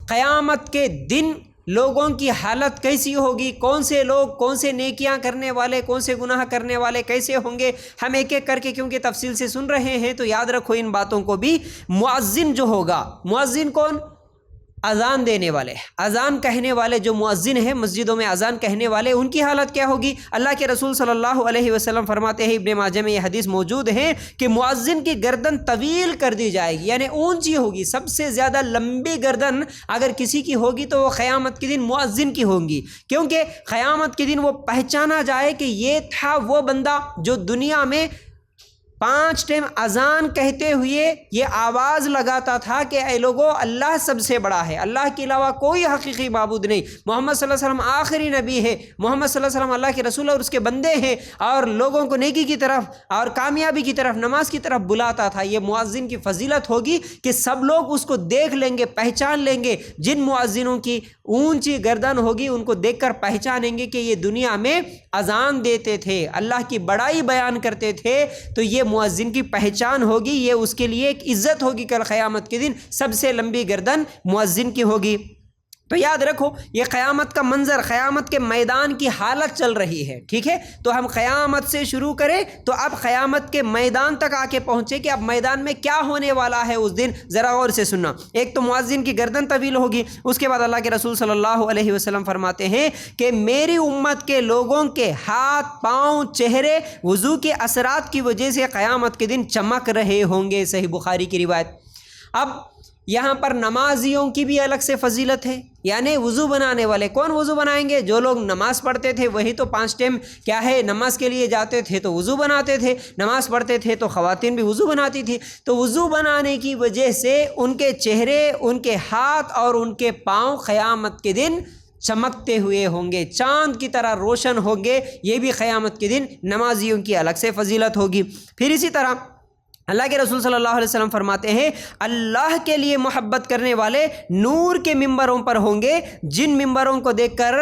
قیامت کے دن لوگوں کی حالت کیسی ہوگی، کون سے لوگ کون سے نیکیاں کرنے والے کون سے گناہ کرنے والے کیسے ہوں گے، ہم ایک ایک کر کے کیونکہ تفصیل سے سن رہے ہیں تو یاد رکھو ان باتوں کو بھی۔ مؤذن جو ہوگا، مؤذن کون؟ اذان دینے والے، اذان کہنے والے جو مؤذن ہیں مسجدوں میں اذان کہنے والے، ان کی حالت کیا ہوگی؟ اللہ کے رسول صلی اللہ علیہ وسلم فرماتے ہیں، ابن ماجہ میں یہ حدیث موجود ہے کہ مؤذن کی گردن طویل کر دی جائے گی، یعنی اونچی ہوگی، سب سے زیادہ لمبی گردن اگر کسی کی ہوگی تو وہ قیامت کے دن مؤذن کی ہوگی، کیونکہ قیامت کے دن وہ پہچانا جائے کہ یہ تھا وہ بندہ جو دنیا میں 5 ٹائم اذان کہتے ہوئے یہ آواز لگاتا تھا کہ اے لوگو اللہ سب سے بڑا ہے، اللہ کے علاوہ کوئی حقیقی معبود نہیں، محمد صلی اللہ علیہ وسلم آخری نبی ہے، محمد صلی اللہ علیہ وسلم اللہ کے رسول اور اس کے بندے ہیں، اور لوگوں کو نیکی کی طرف اور کامیابی کی طرف نماز کی طرف بلاتا تھا۔ یہ مؤذن کی فضیلت ہوگی کہ سب لوگ اس کو دیکھ لیں گے، پہچان لیں گے۔ جن مؤذنوں کی اونچی گردن ہوگی ان کو دیکھ کر پہچانیں گے کہ یہ دنیا میں اذان دیتے تھے، اللہ کی بڑائی بیان کرتے تھے، تو یہ مؤذن کی پہچان ہوگی، یہ اس کے لیے ایک عزت ہوگی کل قیامت کے دن، سب سے لمبی گردن مؤذن کی ہوگی۔ تو یاد رکھو یہ قیامت کا منظر، قیامت کے میدان کی حالت چل رہی ہے، ٹھیک ہے؟ تو ہم قیامت سے شروع کریں تو اب قیامت کے میدان تک آ کے پہنچے کہ اب میدان میں کیا ہونے والا ہے اس دن، ذرا غور سے سننا۔ ایک تو مؤذن کی گردن طویل ہوگی، اس کے بعد اللہ کے رسول صلی اللہ علیہ وسلم فرماتے ہیں کہ میری امت کے لوگوں کے ہاتھ، پاؤں، چہرے وضو کے اثرات کی وجہ سے قیامت کے دن چمک رہے ہوں گے، صحیح بخاری کی روایت۔ اب یہاں پر نمازیوں کی بھی الگ سے فضیلت ہے، یعنی وضو بنانے والے کون وضو بنائیں گے؟ جو لوگ نماز پڑھتے تھے وہی تو 5 ٹائم کیا ہے نماز کے لیے جاتے تھے تو وضو بناتے تھے، نماز پڑھتے تھے تو خواتین بھی وضو بناتی تھی، تو وضو بنانے کی وجہ سے ان کے چہرے، ان کے ہاتھ اور ان کے پاؤں قیامت کے دن چمکتے ہوئے ہوں گے، چاند کی طرح روشن ہوں گے۔ یہ بھی قیامت کے دن نمازیوں کی الگ سے فضیلت ہوگی۔ پھر اسی طرح اللہ کے رسول صلی اللہ علیہ وسلم فرماتے ہیں اللہ کے لیے محبت کرنے والے نور کے ممبروں پر ہوں گے، جن ممبروں کو دیکھ کر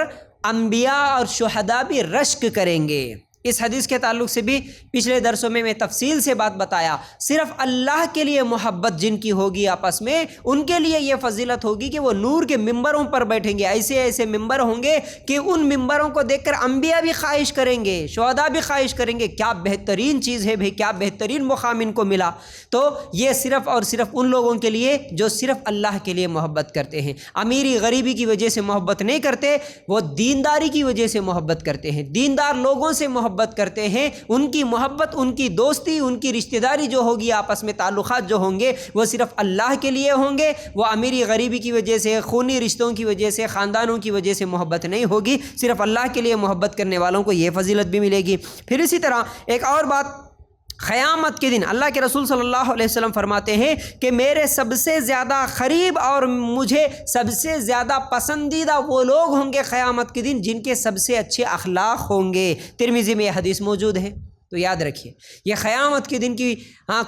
انبیاء اور شہداء بھی رشک کریں گے۔ اس حدیث کے تعلق سے بھی پچھلے درسوں میں تفصیل سے بات بتایا، صرف اللہ کے لیے محبت جن کی ہوگی آپس میں، ان کے لیے یہ فضیلت ہوگی کہ وہ نور کے ممبروں پر بیٹھیں گے، ایسے ایسے ممبر ہوں گے کہ ان ممبروں کو دیکھ کر انبیاء بھی خواہش کریں گے، شہداء بھی خواہش کریں گے، کیا بہترین چیز ہے بھائی، کیا بہترین مقام ان کو ملا۔ تو یہ صرف اور صرف ان لوگوں کے لیے جو صرف اللہ کے لیے محبت کرتے ہیں، امیری غریبی کی وجہ سے محبت نہیں کرتے، وہ دینداری کی وجہ سے محبت کرتے ہیں، دیندار لوگوں سے محبت کرتے ہیں، ان کی محبت، ان کی دوستی، ان کی رشتہ داری جو ہوگی، آپس میں تعلقات جو ہوں گے وہ صرف اللہ کے لیے ہوں گے، وہ امیری غریبی کی وجہ سے، خونی رشتوں کی وجہ سے، خاندانوں کی وجہ سے محبت نہیں ہوگی، صرف اللہ کے لیے محبت کرنے والوں کو یہ فضیلت بھی ملے گی۔ پھر اسی طرح ایک اور بات، قیامت کے دن اللہ کے رسول صلی اللہ علیہ وسلم فرماتے ہیں کہ میرے سب سے زیادہ قریب اور مجھے سب سے زیادہ پسندیدہ وہ لوگ ہوں گے قیامت کے دن جن کے سب سے اچھے اخلاق ہوں گے۔ ترمذی میں یہ حدیث موجود ہے، تو یاد رکھیے یہ قیامت کے دن کی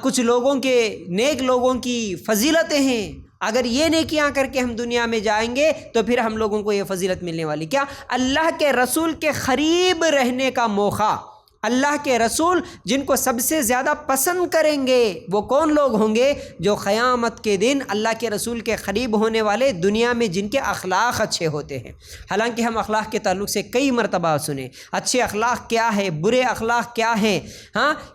کچھ لوگوں کے، نیک لوگوں کی فضیلتیں ہیں۔ اگر یہ نیکیاں کر کے ہم دنیا میں جائیں گے تو پھر ہم لوگوں کو یہ فضیلت ملنے والی، کیا؟ اللہ کے رسول کے قریب رہنے کا موقع۔ اللہ کے رسول جن کو سب سے زیادہ پسند کریں گے وہ کون لوگ ہوں گے؟ جو قیامت کے دن اللہ کے رسول کے قریب ہونے والے، دنیا میں جن کے اخلاق اچھے ہوتے ہیں۔ حالانکہ ہم اخلاق کے تعلق سے کئی مرتبہ سنیں، اچھے اخلاق کیا ہے، برے اخلاق کیا ہیں،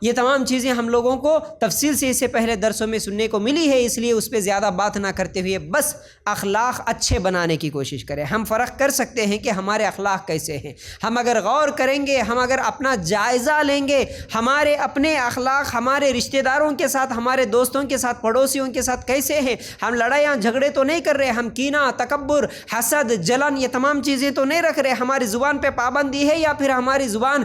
یہ تمام چیزیں ہم لوگوں کو تفصیل سے اس سے پہلے درسوں میں سننے کو ملی ہے، اس لیے اس پہ زیادہ بات نہ کرتے ہوئے بس اخلاق اچھے بنانے کی کوشش کریں۔ ہم فرق کر سکتے ہیں کہ ہمارے اخلاق کیسے ہیں، ہم اگر غور کریں گے، ہم اگر اپنا جائزہ لیں گے، ہمارے اپنے اخلاق ہمارے رشتہ داروں کے ساتھ، ہمارے دوستوں کے ساتھ، پڑوسیوں کے ساتھ کیسے ہیں، ہم لڑائیاں جھگڑے تو نہیں کر رہے، ہم کینہ، تکبر، حسد، جلن، یہ تمام چیزیں تو نہیں رکھ رہے، ہماری زبان پہ پابندی ہے یا پھر ہماری زبان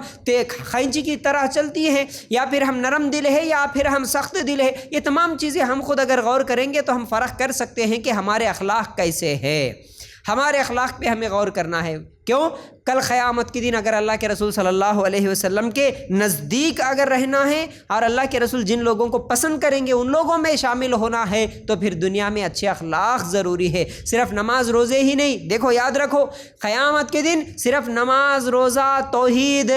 خینچی کی طرح چلتی ہے، یا پھر ہم نرم دل ہے یا پھر ہم سخت دل ہے، یہ تمام چیزیں ہم خود اگر غور کریں گے تو ہم فرق کر سکتے ہیں کہ ہمارے اخلاق کیسے ہیں۔ ہمارے اخلاق پہ ہمیں غور کرنا ہے کیوں؟ کل قیامت کے دن اگر اللہ کے رسول صلی اللہ علیہ وسلم کے نزدیک اگر رہنا ہے اور اللہ کے رسول جن لوگوں کو پسند کریں گے ان لوگوں میں شامل ہونا ہے تو پھر دنیا میں اچھے اخلاق ضروری ہے، صرف نماز روزے ہی نہیں۔ دیکھو یاد رکھو قیامت کے دن صرف نماز روزہ توحید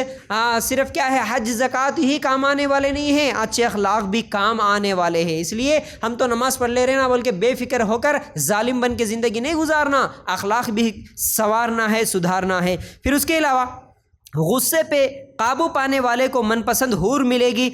صرف کیا ہے حج زکوٰۃ ہی کام آنے والے نہیں ہیں، اچھے اخلاق بھی کام آنے والے ہیں۔ اس لیے ہم تو نماز پڑھ لے رہے نا بول کے بے فکر ہو کر ظالم بن کے زندگی نہیں گزارنا، اخلاق بھی سنوارنا ہے، سدھارنا ہے۔ پھر اس کے علاوہ غصے پہ قابو پانے والے کو من پسند حور ملے گی